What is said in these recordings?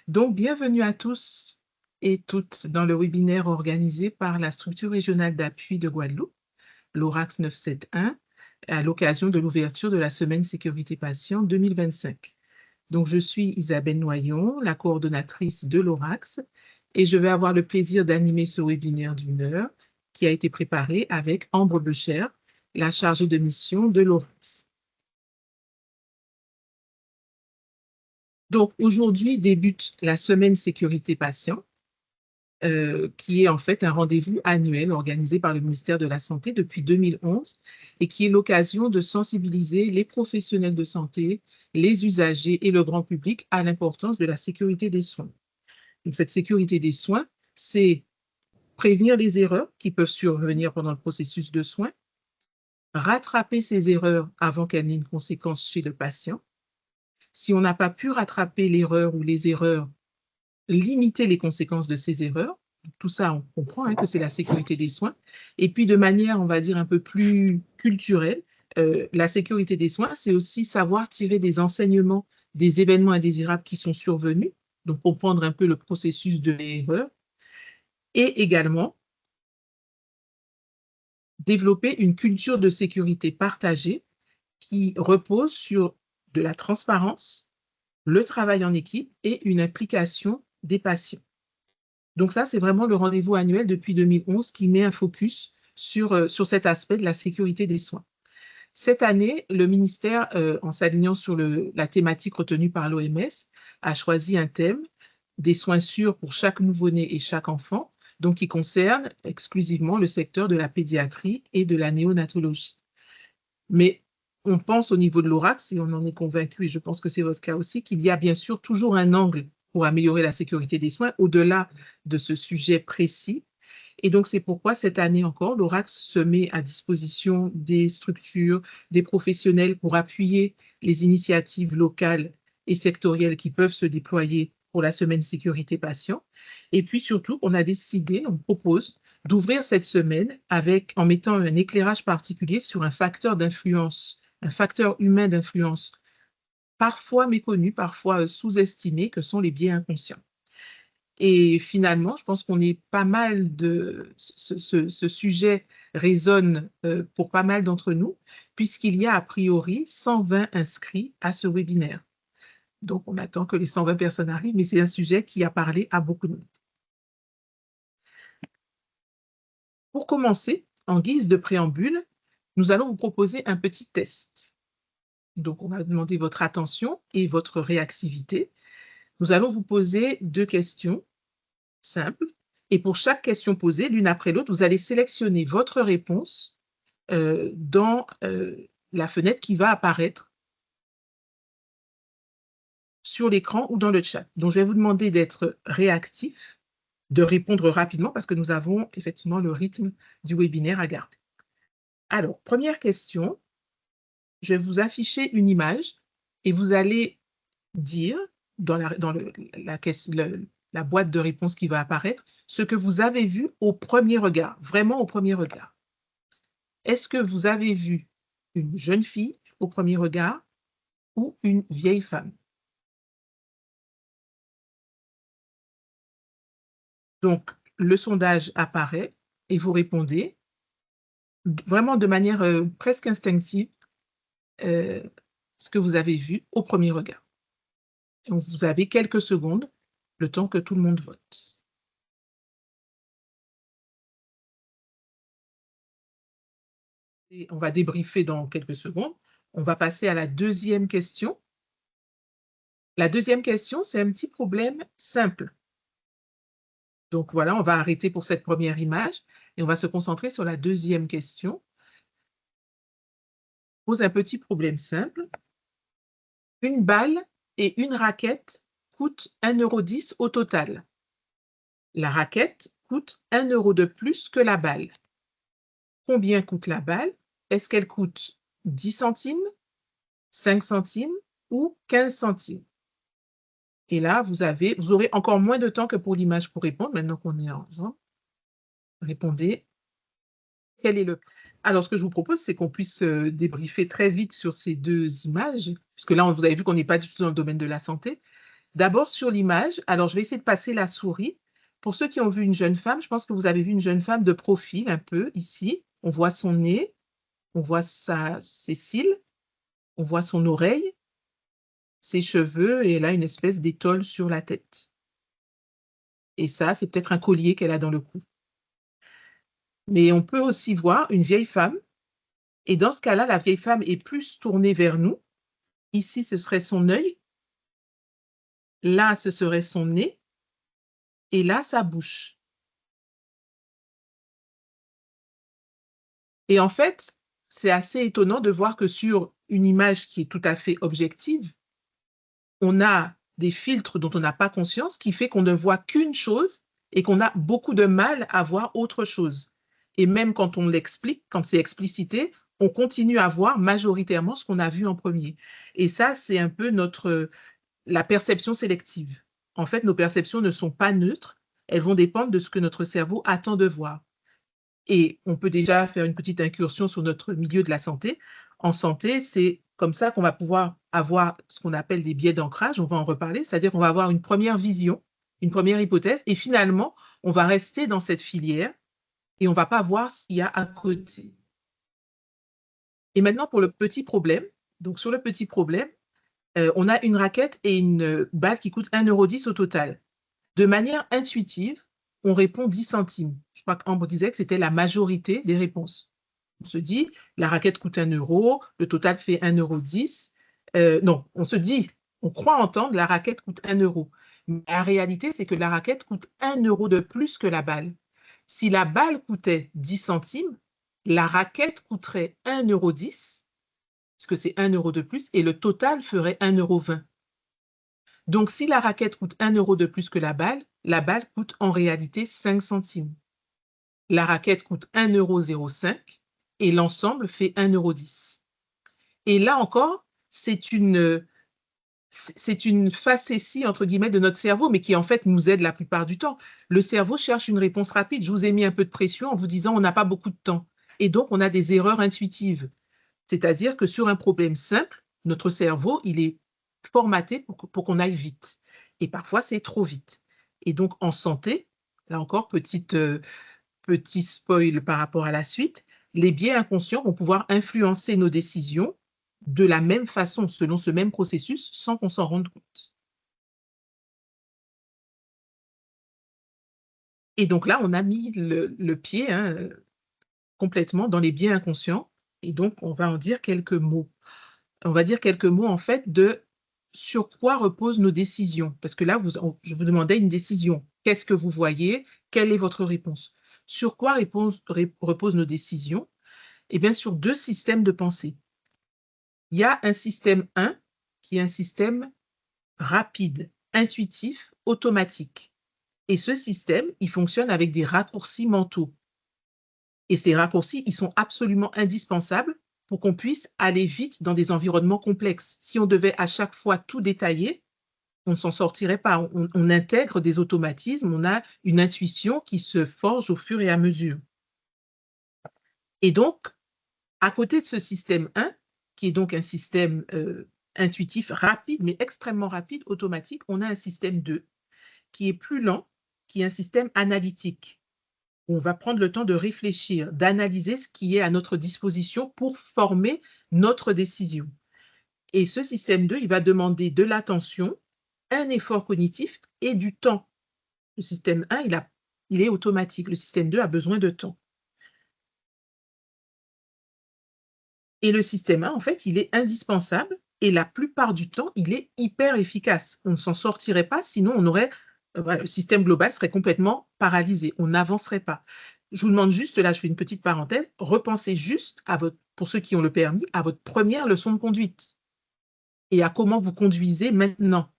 Donc, bienvenue à tous et toutes dans le webinaire organisé par la structure régionale d'appui de Guadeloupe, l'ORAX 971, à l'occasion de l'ouverture de la Semaine Sécurité Patient 2025. Donc, je suis Isabelle Noyon, la coordonnatrice de l'ORAX, et je vais avoir le plaisir d'animer ce webinaire d'une heure qui a été préparé avec Ambre Becher, la chargée de mission de l'ORAX. Donc, aujourd'hui débute la Semaine Sécurité Patient, qui est en fait un rendez-vous annuel organisé par le ministère de la Santé depuis 2011 et qui est l'occasion de sensibiliser les professionnels de santé, les usagers et le grand public à l'importance de la sécurité des soins. Donc, cette sécurité des soins, c'est prévenir les erreurs qui peuvent survenir pendant le processus de soins, rattraper ces erreurs avant qu'elles n'aient une conséquence chez le patient. Si on n'a pas pu rattraper l'erreur ou les erreurs, limiter les conséquences de ces erreurs. Tout ça, on comprend que c'est la sécurité des soins. Et puis, de manière, on va dire, un peu plus culturelle, la sécurité des soins, c'est aussi savoir tirer des enseignements des événements indésirables qui sont survenus, donc comprendre un peu le processus de l'erreur, et également développer une culture de sécurité partagée qui repose sur de la transparence, le travail en équipe et une implication des patients. Donc ça, c'est vraiment le rendez-vous annuel depuis 2011 qui met un focus sur cet aspect de la sécurité des soins. Cette année, le ministère, en s'alignant sur la thématique retenue par l'OMS, a choisi un thème des soins sûrs pour chaque nouveau-né et chaque enfant, donc qui concerne exclusivement le secteur de la pédiatrie et de la néonatologie. Mais on pense au niveau de l'ORAX, et on en est convaincu, et je pense que c'est votre cas aussi, qu'il y a bien sûr toujours un angle pour améliorer la sécurité des soins au-delà de ce sujet précis. Et donc, c'est pourquoi cette année encore, l'ORAX se met à disposition des structures, des professionnels pour appuyer les initiatives locales et sectorielles qui peuvent se déployer pour la semaine sécurité patient. Et puis surtout, on a décidé, on propose d'ouvrir cette semaine en mettant un éclairage particulier sur un facteur d'influence, un facteur humain d'influence parfois méconnu, parfois sous-estimé, que sont les biais inconscients. Et finalement, je pense qu'on est pas mal de... Ce sujet résonne pour pas mal d'entre nous, puisqu'il y a a priori 120 inscrits à ce webinaire. Donc, on attend que les 120 personnes arrivent, mais c'est un sujet qui a parlé à beaucoup de monde. Pour commencer, en guise de préambule, nous allons vous proposer un petit test. Donc, on va demander votre attention et votre réactivité. Nous allons vous poser 2 questions simples. Et pour chaque question posée, l'une après l'autre, vous allez sélectionner votre réponse dans la fenêtre qui va apparaître sur l'écran ou dans le chat. Donc, je vais vous demander d'être réactif, de répondre rapidement parce que nous avons effectivement le rythme du webinaire à garder. Alors, première question, je vais vous afficher une image et vous allez dire dans la boîte de réponse qui va apparaître ce que vous avez vu au premier regard, vraiment au premier regard. Est-ce que vous avez vu une jeune fille au premier regard ou une vieille femme? Donc, le sondage apparaît et vous répondez vraiment de manière presque instinctive ce que vous avez vu au premier regard. Donc, vous avez quelques secondes, le temps que tout le monde vote. Et on va débriefer dans quelques secondes. On va passer à la deuxième question. La deuxième question, c'est un petit problème simple. Donc voilà, on va arrêter pour cette première image et on va se concentrer sur la deuxième question. Pose un petit problème simple. Une balle et une raquette coûtent 1,10 € au total. La raquette coûte 1 € de plus que la balle. Combien coûte la balle? Est-ce qu'elle coûte 10 centimes, 5 centimes ou 15 centimes? Et là, vous aurez encore moins de temps que pour l'image pour répondre, maintenant qu'on est ensemble. Répondez. Quel est le... Alors, ce que je vous propose, c'est qu'on puisse débriefer très vite sur ces 2 images, puisque là, vous avez vu qu'on n'est pas du tout dans le domaine de la santé. D'abord sur l'image, alors je vais essayer de passer la souris. Pour ceux qui ont vu une jeune femme, je pense que vous avez vu une jeune femme de profil un peu ici. On voit son nez, on voit ses cils, on voit son oreille, ses cheveux et elle a une espèce d'étole sur la tête. Et ça, c'est peut-être un collier qu'elle a dans le cou. Mais on peut aussi voir une vieille femme. Et dans ce cas-là, la vieille femme est plus tournée vers nous. Ici, ce serait son œil. Là, ce serait son nez. Et là, sa bouche. Et en fait, c'est assez étonnant de voir que sur une image qui est tout à fait objective, on a des filtres dont on n'a pas conscience qui fait qu'on ne voit qu'une chose et qu'on a beaucoup de mal à voir autre chose. Et même quand on l'explique, quand c'est explicité, on continue à voir majoritairement ce qu'on a vu en premier. Et ça, c'est un peu la perception sélective. En fait, nos perceptions ne sont pas neutres, elles vont dépendre de ce que notre cerveau attend de voir. Et on peut déjà faire une petite incursion sur notre milieu de la santé. En santé, c'est comme ça qu'on va pouvoir avoir ce qu'on appelle des biais d'ancrage, on va en reparler, c'est-à-dire qu'on va avoir une première vision, une première hypothèse, et finalement, on va rester dans cette filière et on ne va pas voir ce qu'il y a à côté. Et maintenant, pour le petit problème, donc sur le petit problème, on a une raquette et une balle qui coûtent 1,10 € au total. De manière intuitive, on répond 10 centimes. Je crois qu'Ambre disait que c'était la majorité des réponses. On se dit, la raquette coûte 1 €, le total fait 1,10 €. Non, on se dit, on croit entendre, la raquette coûte 1 €. Mais la réalité, c'est que la raquette coûte 1 € de plus que la balle. Si la balle coûtait 10 centimes, la raquette coûterait 1,10 €, parce que c'est 1 € de plus, et le total ferait 1,20 €. Donc, si la raquette coûte 1 € de plus que la balle coûte en réalité 5 centimes. La raquette coûte 1,05 € et l'ensemble fait 1,10 €. Et là encore, c'est une facétie, entre guillemets, de notre cerveau, mais qui en fait nous aide la plupart du temps. Le cerveau cherche une réponse rapide. Je vous ai mis un peu de pression en vous disant on n'a pas beaucoup de temps. Et donc, on a des erreurs intuitives. C'est-à-dire que sur un problème simple, notre cerveau, il est formaté pour qu'on aille vite. Et parfois, c'est trop vite. Et donc, en santé, là encore, petit spoil par rapport à la suite, les biais inconscients vont pouvoir influencer nos décisions de la même façon, selon ce même processus, sans qu'on s'en rende compte. Et donc là, on a mis le pied complètement dans les biais inconscients. Et donc, on va en dire quelques mots. On va dire quelques mots en fait de sur quoi reposent nos décisions. Parce que là, je vous demandais une décision. Qu'est-ce que vous voyez? Quelle est votre réponse? Sur quoi reposent nos décisions? Eh bien, sur deux systèmes de pensée. Il y a un système 1 qui est un système rapide, intuitif, automatique. Et ce système, il fonctionne avec des raccourcis mentaux. Et ces raccourcis, ils sont absolument indispensables pour qu'on puisse aller vite dans des environnements complexes. Si on devait à chaque fois tout détailler, on ne s'en sortirait pas. On intègre des automatismes, on a une intuition qui se forge au fur et à mesure. Et donc, à côté de ce système 1, qui est donc un système intuitif rapide, mais extrêmement rapide, automatique, on a un système 2 qui est plus lent, qui est un système analytique. On va prendre le temps de réfléchir, d'analyser ce qui est à notre disposition pour former notre décision. Et ce système 2, il va demander de l'attention, un effort cognitif et du temps. Le système 1, il est automatique. Le système 2 a besoin de temps. Et le système 1, en fait, il est indispensable et la plupart du temps, il est hyper efficace. On ne s'en sortirait pas, sinon on aurait, le système global serait complètement paralysé. On n'avancerait pas. Je vous demande juste, là, je fais une petite parenthèse, repensez juste pour ceux qui ont le permis, à votre première leçon de conduite et à comment vous conduisez maintenant.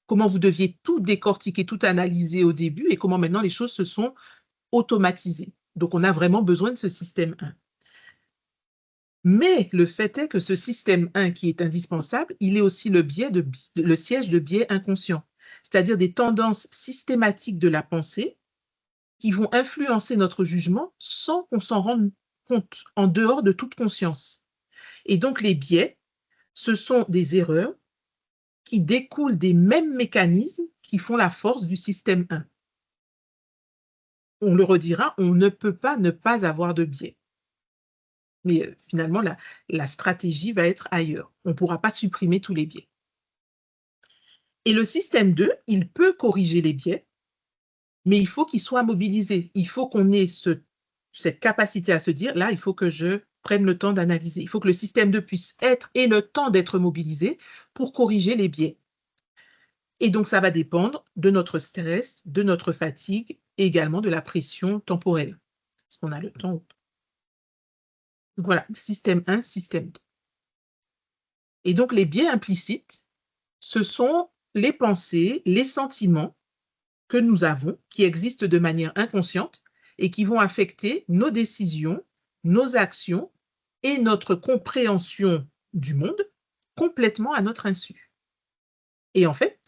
Comment vous deviez tout décortiquer, tout analyser au début et comment maintenant les choses se sont automatisées. Donc, on a vraiment besoin de ce système 1. Mais le fait est que ce système 1 qui est indispensable, il est aussi le siège de biais inconscients, c'est-à-dire des tendances systématiques de la pensée qui vont influencer notre jugement sans qu'on s'en rende compte, en dehors de toute conscience. Et donc les biais, ce sont des erreurs qui découlent des mêmes mécanismes qui font la force du système 1. On le redira, on ne peut pas ne pas avoir de biais. Mais finalement, la stratégie va être ailleurs. On ne pourra pas supprimer tous les biais. Et le système 2, il peut corriger les biais, mais il faut qu'il soit mobilisé. Il faut qu'on ait cette capacité à se dire, là, il faut que je prenne le temps d'analyser. Il faut que le système 2 puisse être et le temps d'être mobilisé pour corriger les biais. Et donc, ça va dépendre de notre stress, de notre fatigue et également de la pression temporelle. Est-ce qu'on a le temps ou pas? Voilà, système 1, système 2. Et donc, les biais implicites, ce sont les pensées, les sentiments que nous avons, qui existent de manière inconsciente et qui vont affecter nos décisions, nos actions et notre compréhension du monde complètement à notre insu. Et en fait,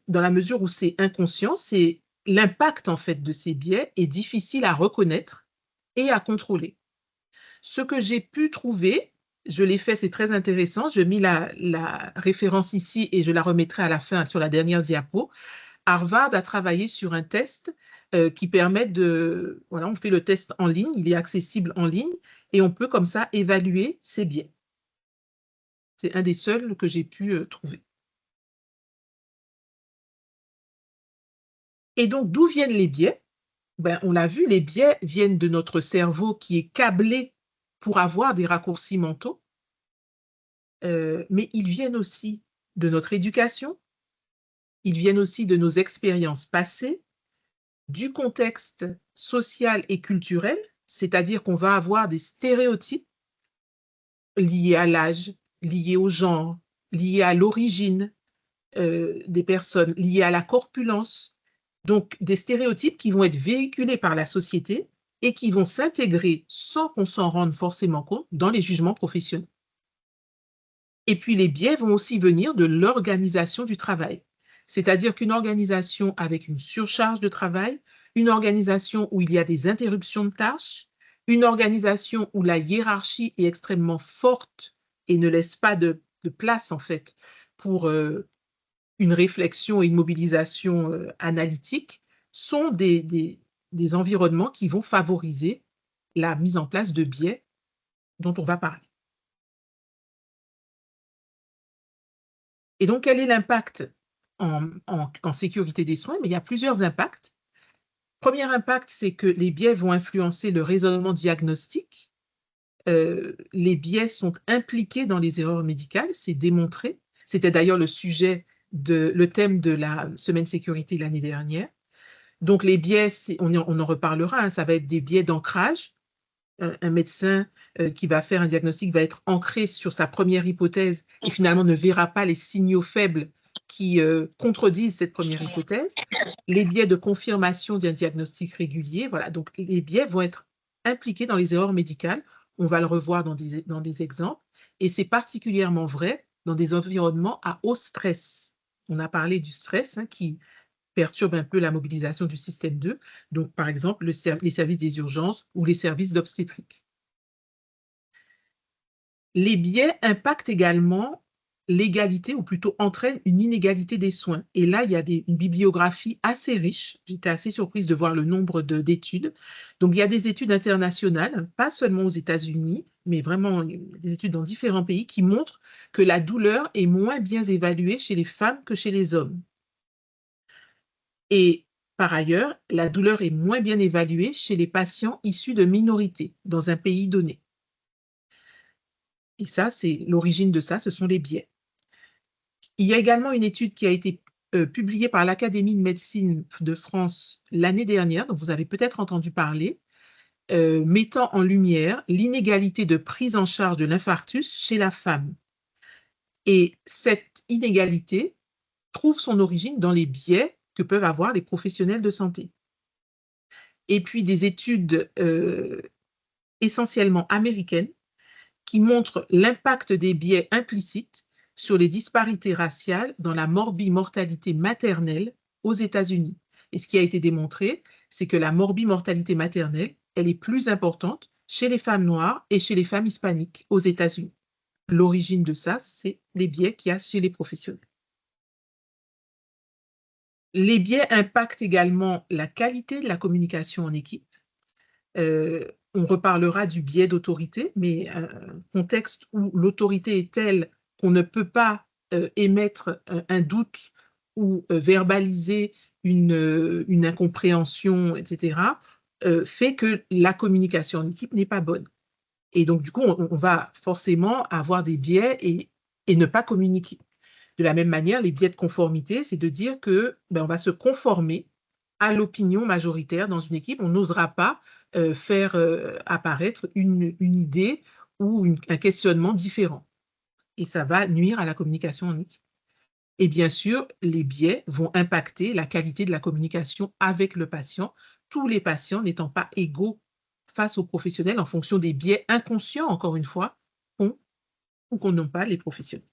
dans la mesure où c'est inconscient, c'est l'impact en fait de ces biais est difficile à reconnaître et à contrôler. Ce que j'ai pu trouver, je l'ai fait, c'est très intéressant, je mis la référence ici et je la remettrai à la fin sur la dernière diapo. Harvard a travaillé sur un test qui permet de... Voilà, on fait le test en ligne, il est accessible en ligne et on peut comme ça évaluer ces biais. C'est un des seuls que j'ai pu trouver. Et donc, d'où viennent les biais? Ben, on l'a vu, les biais viennent de notre cerveau qui est câblé pour avoir des raccourcis mentaux, mais ils viennent aussi de notre éducation, ils viennent aussi de nos expériences passées, du contexte social et culturel, c'est-à-dire qu'on va avoir des stéréotypes liés à l'âge, liés au genre, liés à l'origine des personnes, liés à la corpulence. Donc, des stéréotypes qui vont être véhiculés par la société et qui vont s'intégrer sans qu'on s'en rende forcément compte dans les jugements professionnels. Et puis, les biais vont aussi venir de l'organisation du travail. C'est-à-dire qu'une organisation avec une surcharge de travail, une organisation où il y a des interruptions de tâches, une organisation où la hiérarchie est extrêmement forte et ne laisse pas de place, en fait, pour une réflexion et une mobilisation analytique, sont des environnements qui vont favoriser la mise en place de biais dont on va parler. Et donc, quel est l'impact en sécurité des soins? Mais il y a plusieurs impacts. Premier impact, c'est que les biais vont influencer le raisonnement diagnostique. Les biais sont impliqués dans les erreurs médicales, c'est démontré. C'était d'ailleurs le thème de la semaine sécurité l'année dernière. Donc, les biais, on en reparlera, hein, ça va être des biais d'ancrage. Un médecin qui va faire un diagnostic va être ancré sur sa première hypothèse et finalement ne verra pas les signaux faibles qui contredisent cette première hypothèse. Les biais de confirmation d'un diagnostic régulier, voilà. Donc, les biais vont être impliqués dans les erreurs médicales. On va le revoir dans des exemples. Et c'est particulièrement vrai dans des environnements à haut stress. On a parlé du stress qui perturbe un peu la mobilisation du système 2. Donc, par exemple, les services des urgences ou les services d'obstétrique. Les biais impactent également l'égalité, ou plutôt entraînent une inégalité des soins. Et là, il y a une bibliographie assez riche. J'étais assez surprise de voir le nombre d'études. Donc, il y a des études internationales, pas seulement aux États-Unis, mais vraiment des études dans différents pays qui montrent que la douleur est moins bien évaluée chez les femmes que chez les hommes. Et par ailleurs, la douleur est moins bien évaluée chez les patients issus de minorités dans un pays donné. Et ça, c'est l'origine de ça, ce sont les biais. Il y a également une étude qui a été publiée par l'Académie de médecine de France l'année dernière, dont vous avez peut-être entendu parler, mettant en lumière l'inégalité de prise en charge de l'infarctus chez la femme. Et cette inégalité trouve son origine dans les biais que peuvent avoir les professionnels de santé. Et puis des études essentiellement américaines qui montrent l'impact des biais implicites sur les disparités raciales dans la morbimortalité maternelle aux États-Unis. Et ce qui a été démontré, c'est que la morbimortalité maternelle, elle est plus importante chez les femmes noires et chez les femmes hispaniques aux États-Unis. L'origine de ça, c'est les biais qu'il y a chez les professionnels. Les biais impactent également la qualité de la communication en équipe. On reparlera du biais d'autorité, mais un contexte où l'autorité est telle qu'on ne peut pas émettre un doute ou verbaliser une incompréhension, etc., fait que la communication en équipe n'est pas bonne. Et donc, du coup, on va forcément avoir des biais et ne pas communiquer. De la même manière, les biais de conformité, c'est de dire que ben, on va se conformer à l'opinion majoritaire dans une équipe. On n'osera pas faire apparaître une idée ou un questionnement différent. Et ça va nuire à la communication en équipe. Et bien sûr, les biais vont impacter la qualité de la communication avec le patient, tous les patients n'étant pas égaux face aux professionnels en fonction des biais inconscients, encore une fois, qu'ont ou qu'on n'ont pas les professionnels.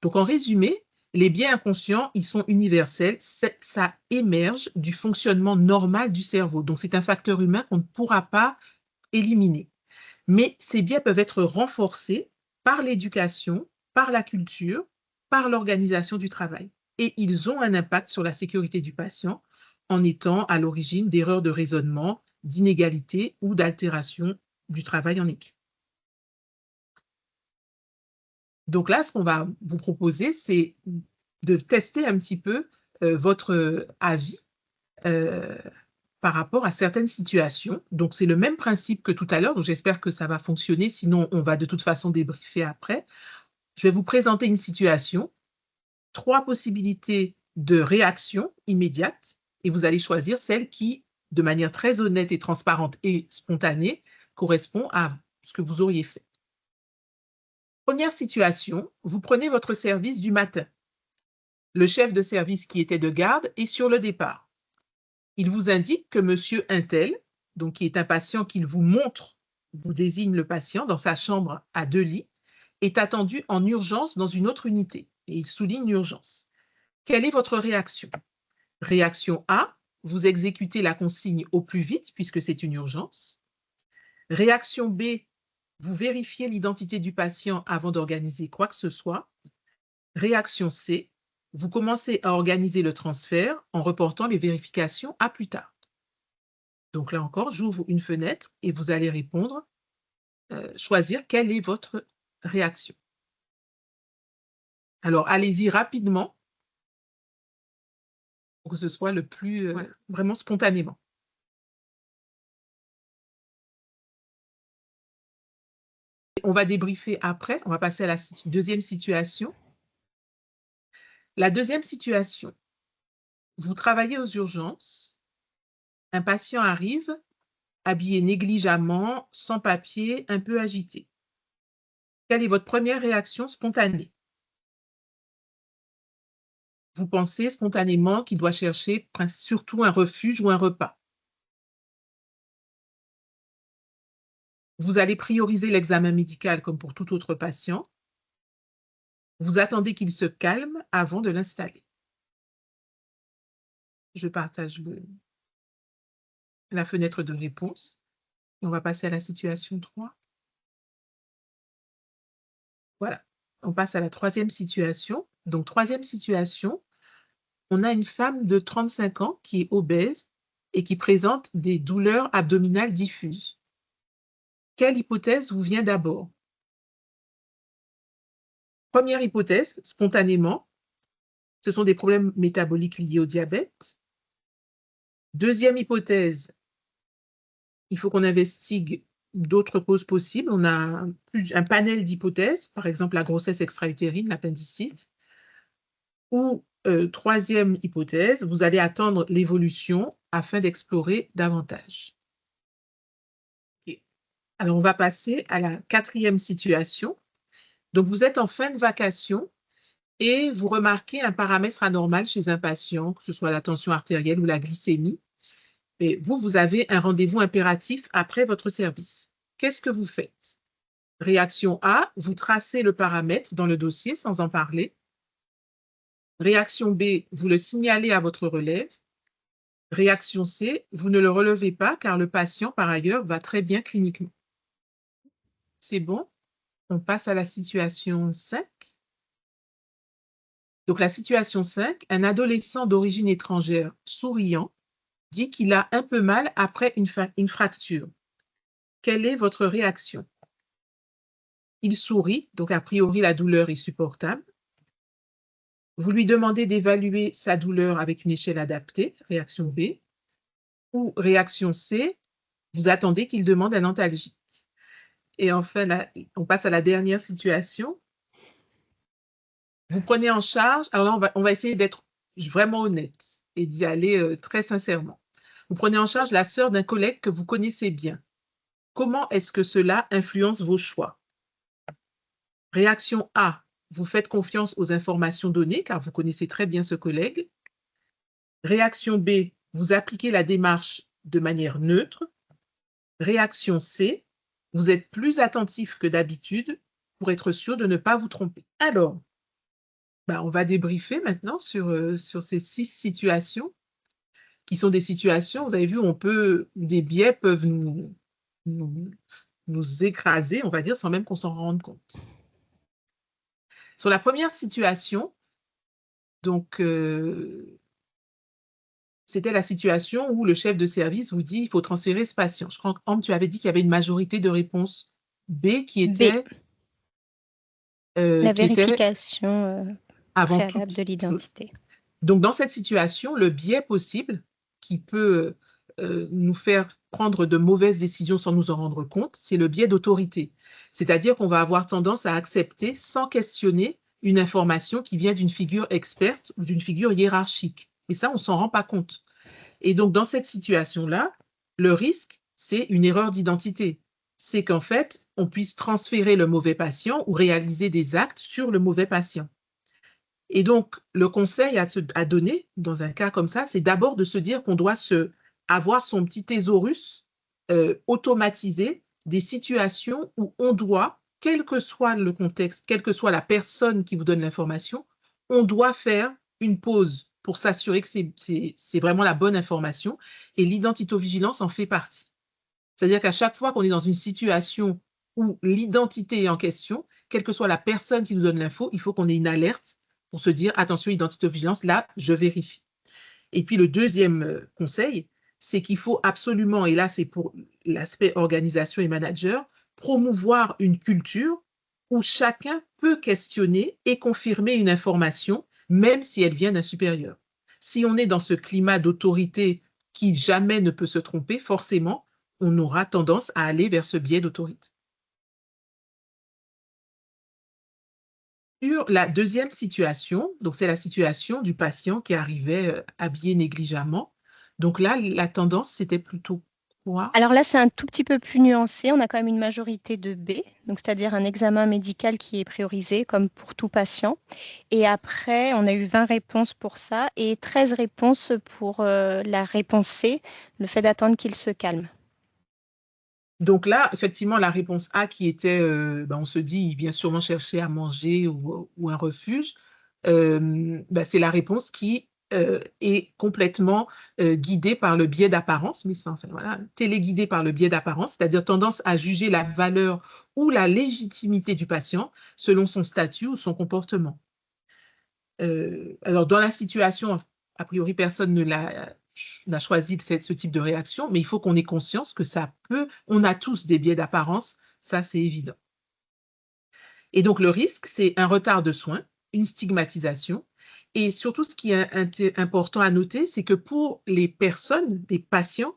Donc, en résumé, les biais inconscients, ils sont universels, ça émerge du fonctionnement normal du cerveau. Donc, c'est un facteur humain qu'on ne pourra pas éliminer. Mais ces biais peuvent être renforcés par l'éducation, par la culture, par l'organisation du travail. Et ils ont un impact sur la sécurité du patient en étant à l'origine d'erreurs de raisonnement, d'inégalités ou d'altération du travail en équipe. Donc là, ce qu'on va vous proposer, c'est de tester un petit peu votre avis euh, par rapport à certaines situations. Donc, c'est le même principe que tout à l'heure, donc j'espère que ça va fonctionner, sinon on va de toute façon débriefer après. Je vais vous présenter une situation, 3 possibilités de réaction immédiate, et vous allez choisir celle qui, de manière très honnête et transparente et spontanée, correspond à ce que vous auriez fait. Première situation, vous prenez votre service du matin. Le chef de service qui était de garde est sur le départ. Il vous indique que monsieur Untel, donc qui est un patient qu'il vous montre, vous désigne le patient dans sa chambre à 2 lits, est attendu en urgence dans une autre unité. Et il souligne l'urgence. Quelle est votre réaction? Réaction A, vous exécutez la consigne au plus vite puisque c'est une urgence. Réaction B, vous vérifiez l'identité du patient avant d'organiser quoi que ce soit. Réaction C, vous commencez à organiser le transfert en reportant les vérifications à plus tard. Donc là encore, j'ouvre une fenêtre et vous allez répondre, choisir quelle est votre réaction. Alors, allez-y rapidement pour que ce soit le plus vraiment spontanément. On va débriefer après, on va passer à la deuxième situation. La deuxième situation, vous travaillez aux urgences, un patient arrive, habillé négligemment, sans papier, un peu agité. Quelle est votre première réaction spontanée? Vous pensez spontanément qu'il doit chercher surtout un refuge ou un repas. Vous allez prioriser l'examen médical comme pour tout autre patient. Vous attendez qu'il se calme avant de l'installer. Je partage la fenêtre de réponse. On va passer à la situation 3. Voilà. On passe à la troisième situation. Donc, troisième situation, on a une femme de 35 ans qui est obèse et qui présente des douleurs abdominales diffuses. Quelle hypothèse vous vient d'abord? Première hypothèse, spontanément, ce sont des problèmes métaboliques liés au diabète. Deuxième hypothèse, il faut qu'on investigue d'autres causes possibles. On a un panel d'hypothèses, par exemple la grossesse extra-utérine, l'appendicite. Ou troisième hypothèse, vous allez attendre l'évolution afin d'explorer davantage. Okay. Alors, on va passer à la quatrième situation. Donc, vous êtes en fin de vacation et vous remarquez un paramètre anormal chez un patient, que ce soit la tension artérielle ou la glycémie. Et vous avez un rendez-vous impératif après votre service. Qu'est-ce que vous faites? Réaction A, vous tracez le paramètre dans le dossier sans en parler. Réaction B, vous le signalez à votre relève. Réaction C, vous ne le relevez pas car le patient, par ailleurs, va très bien cliniquement. C'est bon? On passe à la situation 5. Donc, la situation 5, un adolescent d'origine étrangère souriant dit qu'il a un peu mal après une fracture. Quelle est votre réaction? Il sourit, donc a priori la douleur est supportable. Vous lui demandez d'évaluer sa douleur avec une échelle adaptée, réaction B. Ou réaction C, vous attendez qu'il demande un antalgique. Et enfin, on passe à la dernière situation. Vous prenez en charge, alors là, on va essayer d'être vraiment honnête et d'y aller très sincèrement. Vous prenez en charge la sœur d'un collègue que vous connaissez bien. Comment est-ce que cela influence vos choix? Réaction A, vous faites confiance aux informations données car vous connaissez très bien ce collègue. Réaction B, vous appliquez la démarche de manière neutre. Réaction C, vous êtes plus attentif que d'habitude pour être sûr de ne pas vous tromper. Alors, on va débriefer maintenant sur ces 6 situations qui sont des situations, vous avez vu, où des biais peuvent nous écraser, on va dire, sans même qu'on s'en rende compte. Sur la première situation, donc, c'était la situation où le chef de service vous dit: «Il faut transférer ce patient». Je crois qu'Ambre, tu avais dit qu'il y avait une majorité de réponses B qui B, était, la qui était vérification avant préalable toute de l'identité. Donc dans cette situation, le biais possible qui peut, nous faire prendre de mauvaises décisions sans nous en rendre compte, c'est le biais d'autorité. C'est-à-dire qu'on va avoir tendance à accepter sans questionner une information qui vient d'une figure experte ou d'une figure hiérarchique. Et ça, on ne s'en rend pas compte. Et donc dans cette situation-là, le risque, c'est une erreur d'identité. C'est qu'en fait, on puisse transférer le mauvais patient ou réaliser des actes sur le mauvais patient. Et donc, le conseil à donner dans un cas comme ça, c'est d'abord de se dire qu'on doit avoir son petit thésaurus automatisé des situations où on doit, quel que soit le contexte, quelle que soit la personne qui vous donne l'information, on doit faire une pause pour s'assurer que c'est vraiment la bonne information. Et l'identitovigilance en fait partie. C'est-à-dire qu'à chaque fois qu'on est dans une situation où l'identité est en question, quelle que soit la personne qui nous donne l'info, il faut qu'on ait une alerte pour se dire: attention, identitovigilance, là, je vérifie. Et puis le deuxième conseil, c'est qu'il faut absolument, et là c'est pour l'aspect organisation et manager, promouvoir une culture où chacun peut questionner et confirmer une information, même si elle vient d'un supérieur. Si on est dans ce climat d'autorité qui jamais ne peut se tromper, forcément, on aura tendance à aller vers ce biais d'autorité. Sur la deuxième situation, donc c'est la situation du patient qui arrivait habillé négligemment. Donc là, la tendance, c'était plutôt quoi? Alors là, c'est un tout petit peu plus nuancé. On a quand même une majorité de B, donc c'est-à-dire un examen médical qui est priorisé, comme pour tout patient. Et après, on a eu 20 réponses pour ça et 13 réponses pour la réponse C, le fait d'attendre qu'il se calme. Donc là, effectivement, la réponse A qui était, on se dit: «Il vient sûrement chercher à manger ou un refuge», c'est la réponse qui, est complètement, guidée par le biais d'apparence, mais c'est enfin voilà, téléguidée par le biais d'apparence, c'est-à-dire tendance à juger la valeur ou la légitimité du patient selon son statut ou son comportement. Alors dans la situation, a priori personne n'a choisi ce type de réaction, mais il faut qu'on ait conscience que on a tous des biais d'apparence, ça c'est évident. Et donc le risque, c'est un retard de soins, une stigmatisation et surtout ce qui est important à noter, c'est que pour les personnes, les patients,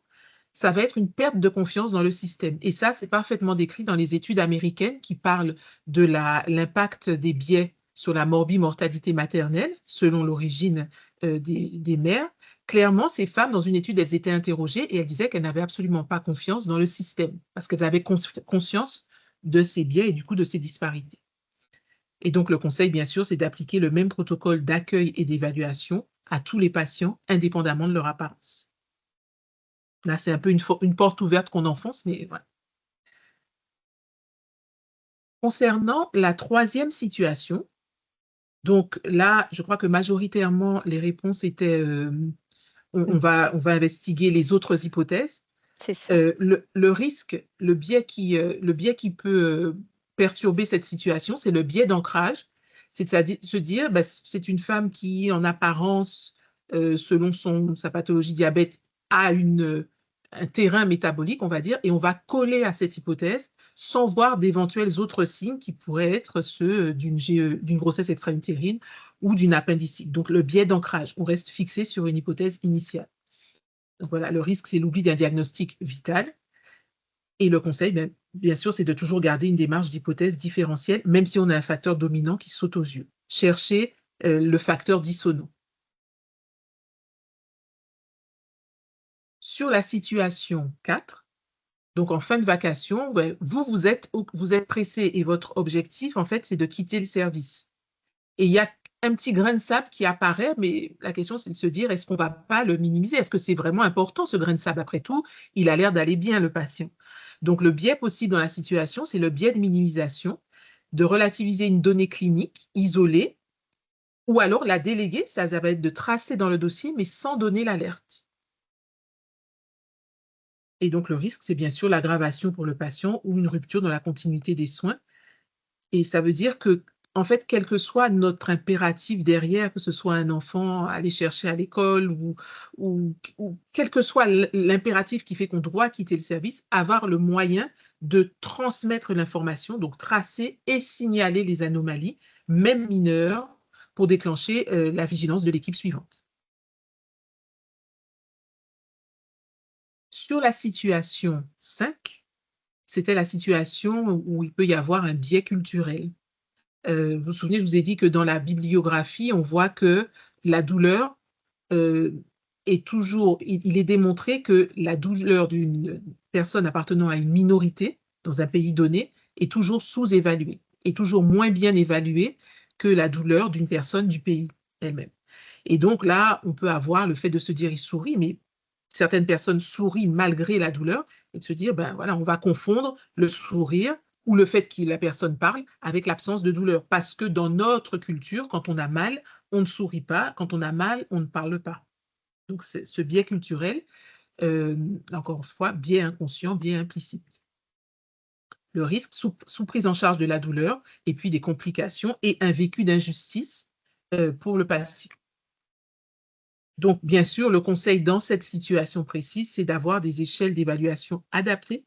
ça va être une perte de confiance dans le système et ça, c'est parfaitement décrit dans les études américaines qui parlent de l'impact des biais sur la morbimortalité maternelle selon l'origine, des mères. Clairement, ces femmes, dans une étude, elles étaient interrogées et elles disaient qu'elles n'avaient absolument pas confiance dans le système parce qu'elles avaient conscience de ces biais et du coup de ces disparités. Et donc le conseil, bien sûr, c'est d'appliquer le même protocole d'accueil et d'évaluation à tous les patients, indépendamment de leur apparence. Là, c'est un peu une porte ouverte qu'on enfonce, mais voilà. Concernant la troisième situation, donc là, je crois que majoritairement, les réponses étaient, on va investiguer les autres hypothèses. C'est ça. Le risque, le biais qui peut perturber cette situation, c'est le biais d'ancrage. C'est de se dire, bah, c'est une femme qui, en apparence, selon sa pathologie diabète, a un terrain métabolique, on va dire, et on va coller à cette hypothèse sans voir d'éventuels autres signes qui pourraient être ceux d'une grossesse extra-utérine ou d'une appendicite. Donc, le biais d'ancrage, on reste fixé sur une hypothèse initiale. Donc voilà, le risque, c'est l'oubli d'un diagnostic vital. Et le conseil, bien sûr, c'est de toujours garder une démarche d'hypothèse différentielle, même si on a un facteur dominant qui saute aux yeux. Chercher le facteur dissonant. Sur la situation 4, donc en fin de vacation, vous êtes pressé et votre objectif, en fait, c'est de quitter le service. Et il y a un petit grain de sable qui apparaît, mais la question, c'est de se dire, est-ce qu'on ne va pas le minimiser? Est-ce que c'est vraiment important, ce grain de sable? Après tout, il a l'air d'aller bien, le patient. Donc, le biais possible dans la situation, c'est le biais de minimisation, de relativiser une donnée clinique isolée, ou alors la déléguer, ça va être de tracer dans le dossier, mais sans donner l'alerte. Et donc, le risque, c'est bien sûr l'aggravation pour le patient ou une rupture dans la continuité des soins. Et ça veut dire que, en fait, quel que soit notre impératif derrière, que ce soit un enfant à aller chercher à l'école ou quel que soit l'impératif qui fait qu'on doit quitter le service, avoir le moyen de transmettre l'information, donc tracer et signaler les anomalies, même mineures, pour déclencher la vigilance de l'équipe suivante. Sur la situation 5, c'était la situation où il peut y avoir un biais culturel. Vous vous souvenez, je vous ai dit que dans la bibliographie, on voit que la douleur est toujours, il est démontré que la douleur d'une personne appartenant à une minorité dans un pays donné est toujours sous-évaluée, est toujours moins bien évaluée que la douleur d'une personne du pays elle-même. Et donc là, on peut avoir le fait de se dire, il sourit, mais certaines personnes sourient malgré la douleur, et de se dire, ben voilà, on va confondre le sourire ou le fait que la personne parle avec l'absence de douleur. Parce que dans notre culture, quand on a mal, on ne sourit pas. Quand on a mal, on ne parle pas. Donc, c'est ce biais culturel, encore une fois, biais inconscient, biais implicite. Le risque sous prise en charge de la douleur et puis des complications et un vécu d'injustice pour le patient. Donc, bien sûr, le conseil dans cette situation précise, c'est d'avoir des échelles d'évaluation adaptées,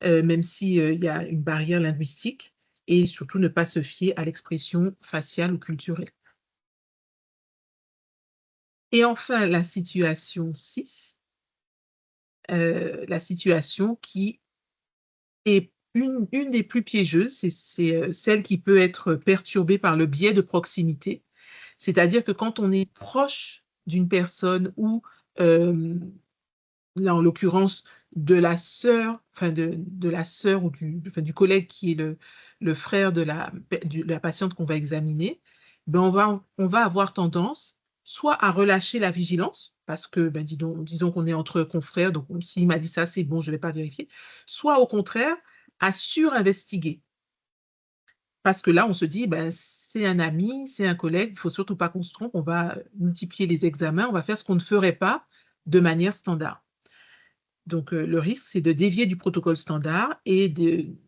même s'il y a une barrière linguistique, et surtout ne pas se fier à l'expression faciale ou culturelle. Et enfin, la situation 6, la situation qui est une des plus piégeuses, c'est celle qui peut être perturbée par le biais de proximité. C'est-à-dire que quand on est proche d'une personne ou là, en l'occurrence, de la sœur, enfin de la sœur ou du collègue qui est le frère de la patiente qu'on va examiner, ben on va avoir tendance soit à relâcher la vigilance, parce que, ben, disons qu'on est entre confrères, donc s'il m'a dit ça, c'est bon, je ne vais pas vérifier, soit au contraire, à surinvestiguer. Parce que là, on se dit, ben, c'est un ami, c'est un collègue, il ne faut surtout pas qu'on se trompe, on va multiplier les examens, on va faire ce qu'on ne ferait pas de manière standard. Donc, le risque, c'est de dévier du protocole standard et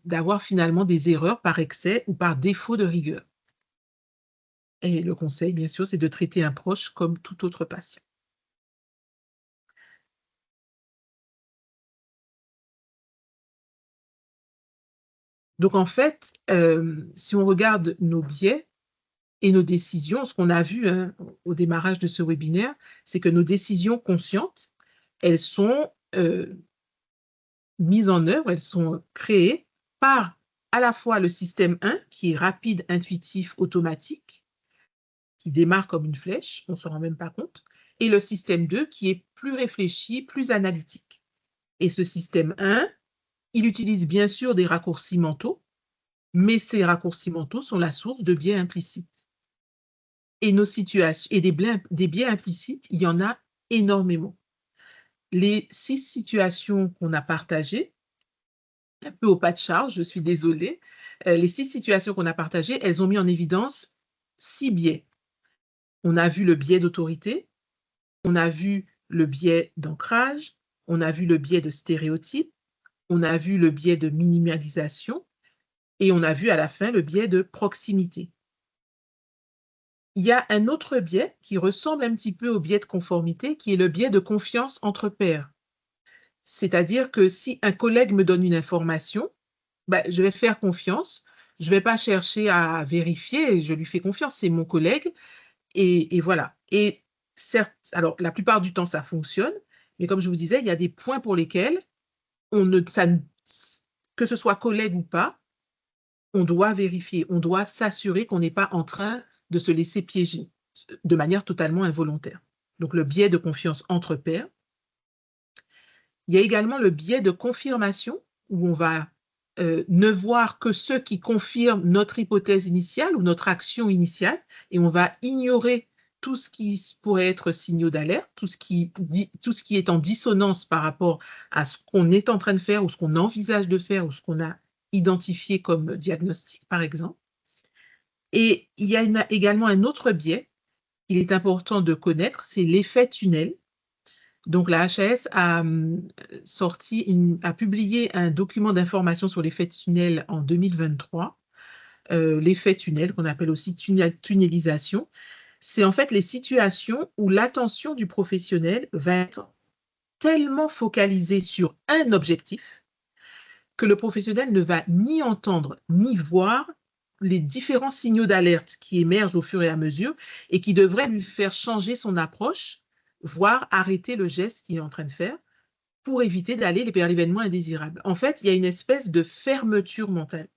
d'avoir finalement des erreurs par excès ou par défaut de rigueur. Et le conseil, bien sûr, c'est de traiter un proche comme tout autre patient. Donc, en fait, si on regarde nos biais et nos décisions, ce qu'on a vu hein, au démarrage de ce webinaire, c'est que nos décisions conscientes, elles sont mises en œuvre, elles sont créées par à la fois le système 1, qui est rapide, intuitif, automatique, qui démarre comme une flèche, on ne se rend même pas compte, et le système 2 qui est plus réfléchi, plus analytique. Et ce système 1, il utilise bien sûr des raccourcis mentaux, mais ces raccourcis mentaux sont la source de biais implicites. Et nos situations, et des biais implicites, il y en a énormément. Les 6 situations qu'on a partagées, un peu au pas de charge, je suis désolée, les 6 situations qu'on a partagées, elles ont mis en évidence 6 biais. On a vu le biais d'autorité, on a vu le biais d'ancrage, on a vu le biais de stéréotype, on a vu le biais de minimalisation et on a vu à la fin le biais de proximité. Il y a un autre biais qui ressemble un petit peu au biais de conformité, qui est le biais de confiance entre pairs. C'est-à-dire que si un collègue me donne une information, ben, je vais faire confiance, je ne vais pas chercher à vérifier, je lui fais confiance, c'est mon collègue, et voilà. Et certes, alors la plupart du temps, ça fonctionne, mais comme je vous disais, il y a des points pour lesquels que ce soit collègue ou pas, on doit vérifier, on doit s'assurer qu'on n'est pas en train de se laisser piéger de manière totalement involontaire. Donc, le biais de confiance entre pairs. Il y a également le biais de confirmation, où on va ne voir que ceux qui confirment notre hypothèse initiale ou notre action initiale, et on va ignorer tout ce qui pourrait être signaux d'alerte, tout ce qui est en dissonance par rapport à ce qu'on est en train de faire ou ce qu'on envisage de faire ou ce qu'on a identifié comme diagnostic, par exemple. Et il y a également un autre biais qu'il est important de connaître, c'est l'effet tunnel. Donc, la HAS a publié un document d'information sur l'effet tunnel en 2023. L'effet tunnel, qu'on appelle aussi tunnelisation, c'est en fait les situations où l'attention du professionnel va être tellement focalisée sur un objectif que le professionnel ne va ni entendre ni voir les différents signaux d'alerte qui émergent au fur et à mesure et qui devraient lui faire changer son approche, voire arrêter le geste qu'il est en train de faire pour éviter d'aller vers l'événement indésirable. En fait, il y a une espèce de fermeture mentale.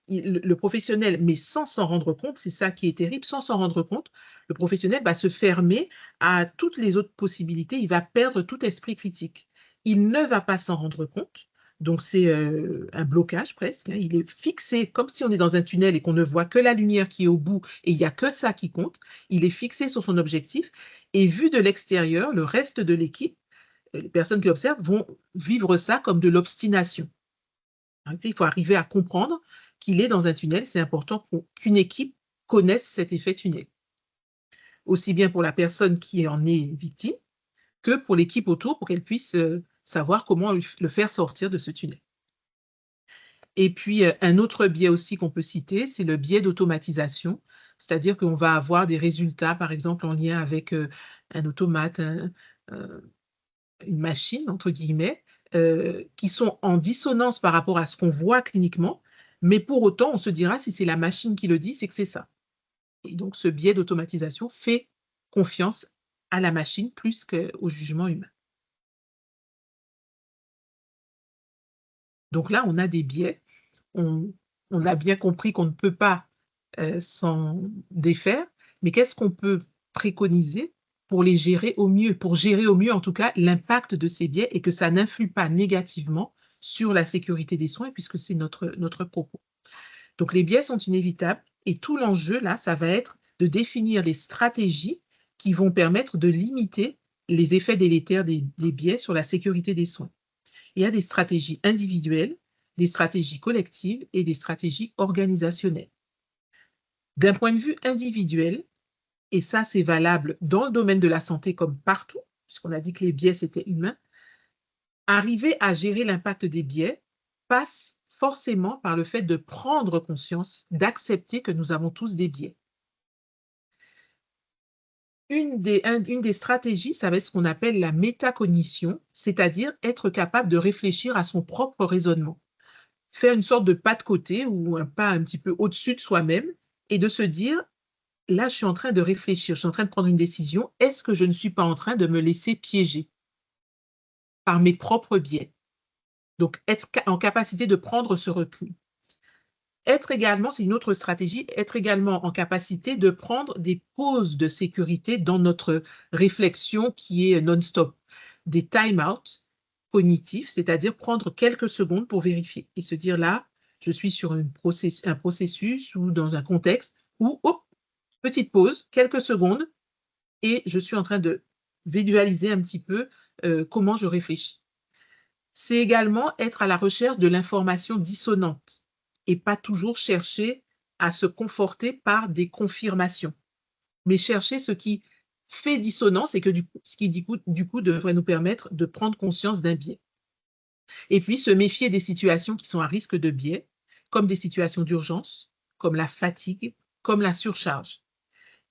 Le professionnel, mais sans s'en rendre compte, c'est ça qui est terrible, sans s'en rendre compte, le professionnel va se fermer à toutes les autres possibilités, il va perdre tout esprit critique. Il ne va pas s'en rendre compte, donc c'est un blocage presque, hein. Il est fixé, comme si on est dans un tunnel et qu'on ne voit que la lumière qui est au bout et il n'y a que ça qui compte, il est fixé sur son objectif et vu de l'extérieur, le reste de l'équipe, les personnes qui observent vont vivre ça comme de l'obstination. Il faut arriver à comprendre qu'il est dans un tunnel. C'est important qu'une équipe connaisse cet effet tunnel, aussi bien pour la personne qui en est victime que pour l'équipe autour, pour qu'elle puisse savoir comment le faire sortir de ce tunnel. Et puis, un autre biais aussi qu'on peut citer, c'est le biais d'automatisation, c'est-à-dire qu'on va avoir des résultats, par exemple, en lien avec un automate, une machine, entre guillemets, qui sont en dissonance par rapport à ce qu'on voit cliniquement, mais pour autant, on se dira, si c'est la machine qui le dit, c'est que c'est ça. Et donc, ce biais d'automatisation fait confiance à la machine plus qu'au jugement humain. Donc là, on a des biais. On a bien compris qu'on ne peut pas s'en défaire, mais qu'est-ce qu'on peut préconiser pour les gérer au mieux, pour gérer au mieux en tout cas l'impact de ces biais et que ça n'influe pas négativement sur la sécurité des soins, puisque c'est notre propos. Donc les biais sont inévitables et tout l'enjeu là, ça va être de définir les stratégies qui vont permettre de limiter les effets délétères des biais sur la sécurité des soins. Il y a des stratégies individuelles, des stratégies collectives et des stratégies organisationnelles. D'un point de vue individuel, et ça c'est valable dans le domaine de la santé comme partout, puisqu'on a dit que les biais c'était humain, arriver à gérer l'impact des biais passe forcément par le fait de prendre conscience, d'accepter que nous avons tous des biais. Une des stratégies, ça va être ce qu'on appelle la métacognition, c'est-à-dire être capable de réfléchir à son propre raisonnement. Faire une sorte de pas de côté ou un pas un petit peu au-dessus de soi-même et de se dire, là, je suis en train de réfléchir, je suis en train de prendre une décision, est-ce que je ne suis pas en train de me laisser piéger par mes propres biais? Donc, être en capacité de prendre ce recul. Être également, c'est une autre stratégie, être également en capacité de prendre des pauses de sécurité dans notre réflexion qui est non-stop, des time-out cognitifs, c'est-à-dire prendre quelques secondes pour vérifier et se dire là, je suis sur un processus ou dans un contexte où, hop, petite pause, quelques secondes, et je suis en train de visualiser un petit peu comment je réfléchis. C'est également être à la recherche de l'information dissonante et pas toujours chercher à se conforter par des confirmations, mais chercher ce qui fait dissonance et ce qui du coup devrait nous permettre de prendre conscience d'un biais. Et puis se méfier des situations qui sont à risque de biais, comme des situations d'urgence, comme la fatigue, comme la surcharge.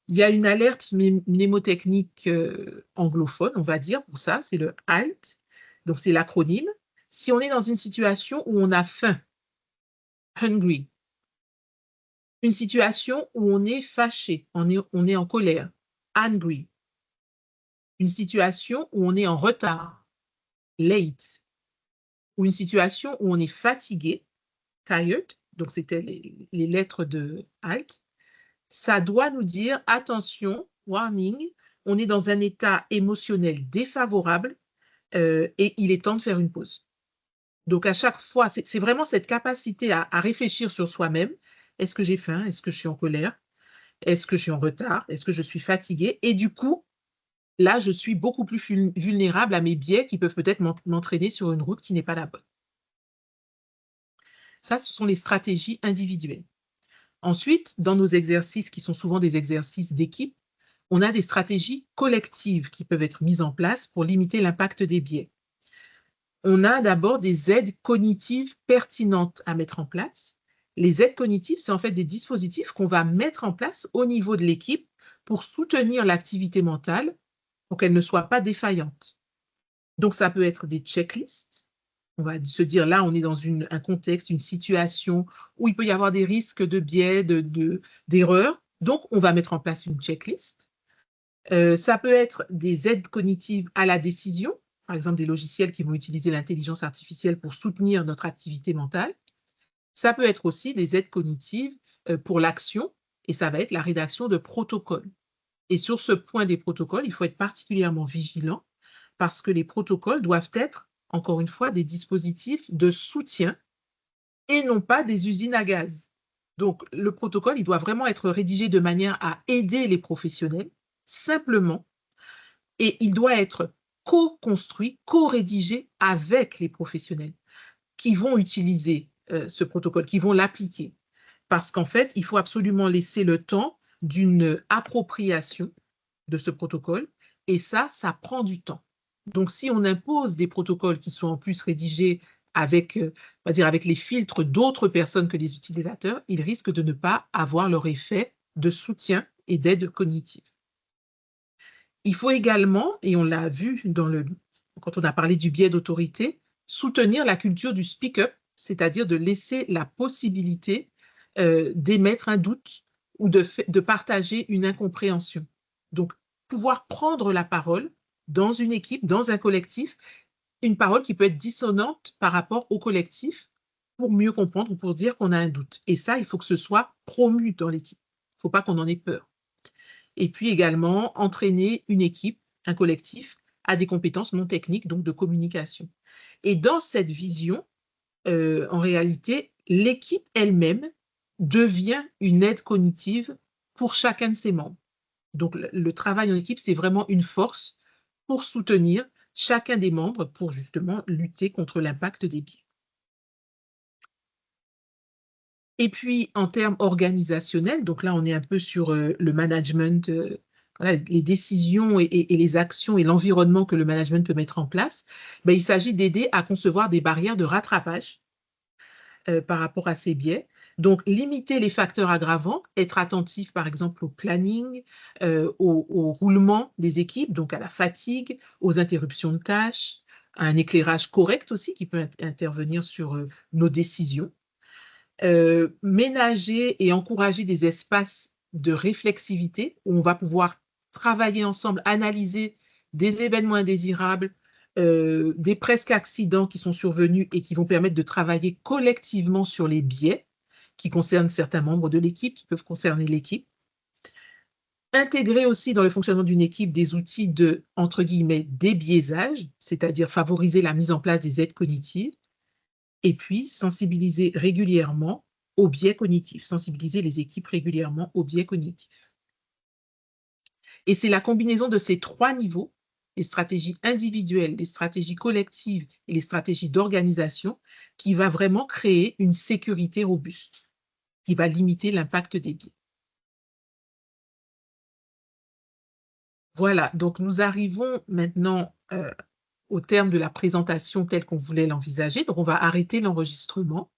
Il y a une alerte mnémotechnique anglophone, on va dire, pour ça, c'est le HALT, donc c'est l'acronyme. Si on est dans une situation où on a faim, hungry, une situation où on est fâché, on est en colère, angry, une situation où on est en retard, late, ou une situation où on est fatigué, tired, donc c'était les lettres de HALT, ça doit nous dire, attention, warning, on est dans un état émotionnel défavorable et il est temps de faire une pause. Donc à chaque fois, c'est vraiment cette capacité à réfléchir sur soi-même. Est-ce que j'ai faim? Est-ce que je suis en colère? Est-ce que je suis en retard? Est-ce que je suis fatiguée? Et du coup, là, je suis beaucoup plus vulnérable à mes biais qui peuvent peut-être m'entraîner sur une route qui n'est pas la bonne. Ça, ce sont les stratégies individuelles. Ensuite, dans nos exercices, qui sont souvent des exercices d'équipe, on a des stratégies collectives qui peuvent être mises en place pour limiter l'impact des biais. On a d'abord des aides cognitives pertinentes à mettre en place. Les aides cognitives, c'est en fait des dispositifs qu'on va mettre en place au niveau de l'équipe pour soutenir l'activité mentale pour qu'elle ne soit pas défaillante. Donc, ça peut être des checklists. On va se dire, là, on est dans un contexte, une situation où il peut y avoir des risques de biais, d'erreurs. Donc, on va mettre en place une checklist. Ça peut être des aides cognitives à la décision, par exemple des logiciels qui vont utiliser l'intelligence artificielle pour soutenir notre activité mentale. Ça peut être aussi des aides cognitives pour l'action, et ça va être la rédaction de protocoles. Et sur ce point des protocoles, il faut être particulièrement vigilant parce que les protocoles doivent être, encore une fois, des dispositifs de soutien et non pas des usines à gaz. Donc, le protocole, il doit vraiment être rédigé de manière à aider les professionnels, simplement, et il doit être co-construit, co-rédigé avec les professionnels qui vont utiliser ce protocole, qui vont l'appliquer. Parce qu'en fait, il faut absolument laisser le temps d'une appropriation de ce protocole, et ça prend du temps. Donc, si on impose des protocoles qui sont en plus rédigés avec, on va dire, avec les filtres d'autres personnes que les utilisateurs, ils risquent de ne pas avoir leur effet de soutien et d'aide cognitive. Il faut également, et on l'a vu quand on a parlé du biais d'autorité, soutenir la culture du speak-up, c'est-à-dire de laisser la possibilité d'émettre un doute ou de partager une incompréhension. Donc, pouvoir prendre la parole dans une équipe, dans un collectif, une parole qui peut être dissonante par rapport au collectif pour mieux comprendre ou pour dire qu'on a un doute. Et ça, il faut que ce soit promu dans l'équipe. Il ne faut pas qu'on en ait peur. Et puis également, entraîner une équipe, un collectif, à des compétences non techniques, donc de communication. Et dans cette vision, en réalité, l'équipe elle-même devient une aide cognitive pour chacun de ses membres. Donc, le travail en équipe, c'est vraiment une force pour soutenir chacun des membres pour justement lutter contre l'impact des biais. Et puis, en termes organisationnels, donc là, on est un peu sur le management, voilà, les décisions et les actions et l'environnement que le management peut mettre en place. Ben, il s'agit d'aider à concevoir des barrières de rattrapage par rapport à ces biais. Donc, limiter les facteurs aggravants, être attentif, par exemple, au planning, au roulement des équipes, donc à la fatigue, aux interruptions de tâches, à un éclairage correct aussi qui peut intervenir sur nos décisions. Ménager et encourager des espaces de réflexivité où on va pouvoir travailler ensemble, analyser des événements indésirables, des presque accidents qui sont survenus et qui vont permettre de travailler collectivement sur les biais qui concernent certains membres de l'équipe, qui peuvent concerner l'équipe. Intégrer aussi dans le fonctionnement d'une équipe des outils de, entre guillemets, débiaisage, c'est-à-dire favoriser la mise en place des aides cognitives. Et puis, sensibiliser régulièrement aux biais cognitifs, sensibiliser les équipes régulièrement aux biais cognitifs. Et c'est la combinaison de ces trois niveaux, les stratégies individuelles, les stratégies collectives et les stratégies d'organisation, qui va vraiment créer une sécurité robuste, qui va limiter l'impact des biais. Voilà, donc nous arrivons maintenant au terme de la présentation telle qu'on voulait l'envisager. Donc, on va arrêter l'enregistrement.